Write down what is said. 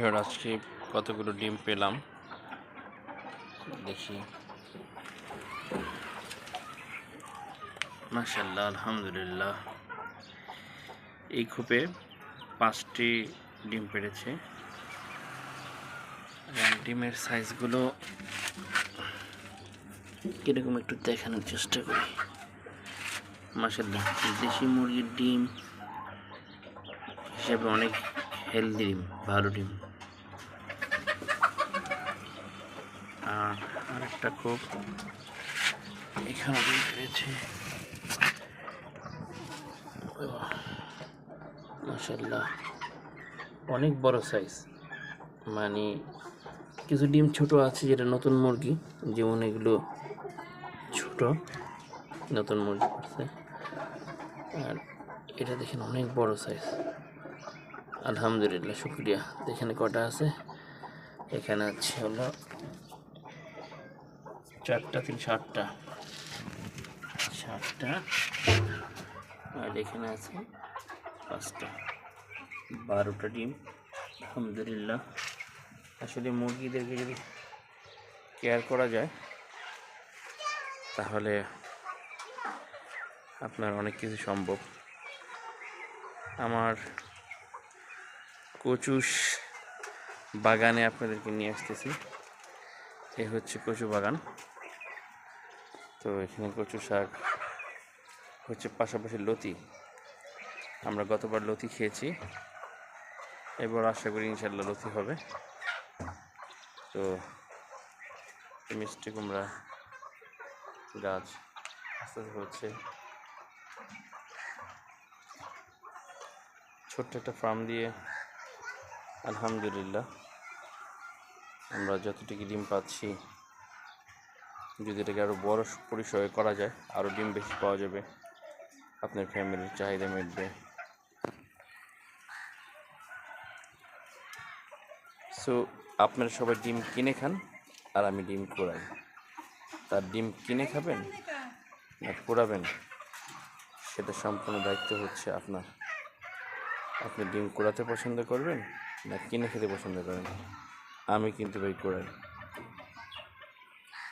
Viewer আজকে কতগুলো ডিম পেলাম দেখি। মাশাআল্লাহ, আলহামদুলিল্লাহ। এই খোপে 5টি ডিম পেড়েছে এবং ডিমের সাইজগুলো কিরকম একটু দেখানোর চেষ্টা করি। মাশাআল্লাহ, দেশি মুরগির ডিম হিসেবে অনেক হেলদি ডিম, ভালো ডিম। আর আরেকটা খুব এখানে ডিম পেড়েছে। মাশাআল্লাহ, অনেক বড় সাইজ। মানে কিছু ডিম ছোট আছে, যেটা নতুন মুরগি, যেমন এগুলো ছোট নতুন মুরগি করছে। আর এটা দেখেন অনেক বড় সাইজ। আলহামদুলিল্লাহ, শুক্রিয়া। এখানে কটা আছে? এখানে আছে হলো 4টা 3 7টা আর এখানে আছে 5টা, 12টা ডিম। আলহামদুলিল্লাহ। আসলে মুরগিদেরকে যদি কেয়ার করা যায় তাহলে আপনার অনেক কিছু সম্ভব। আমার কচু বাগানে আপনাদেরকে নিয়ে আসতেছি। এই হচ্ছে কচু বাগান। তো এখানে কচু শাক হচ্ছে, পাশাপাশি লতি। আমরা গতবার লতি খেয়েছি, এবার আশা করি ইনশাল্লাহ লতি হবে। তো মিষ্টি কুমড়া গাছ আস্তে আস্তে হচ্ছে। ছোট্ট একটা ফার্ম দিয়ে আলহামদুলিল্লাহ আমরা যতটুকু ডিম পাচ্ছি, যদি এটাকে আরও বড় পরিসরে করা যায়, আরও ডিম বেশি পাওয়া যাবে, আপনার ফ্যামিলির চাহিদা মিটবে। সো আপনারা সবাই ডিম কিনে খান, আর আমি ডিম কুড়াই। তার ডিম কিনে খাবেন না কুড়াবেন, সেটা সম্পূর্ণ দায়িত্ব হচ্ছে আপনার। আপনি ডিম কুড়াতে পছন্দ করবেন না কিনে খেতে পছন্দ করেন? আমি কিন্তু ভাই কুড়াই।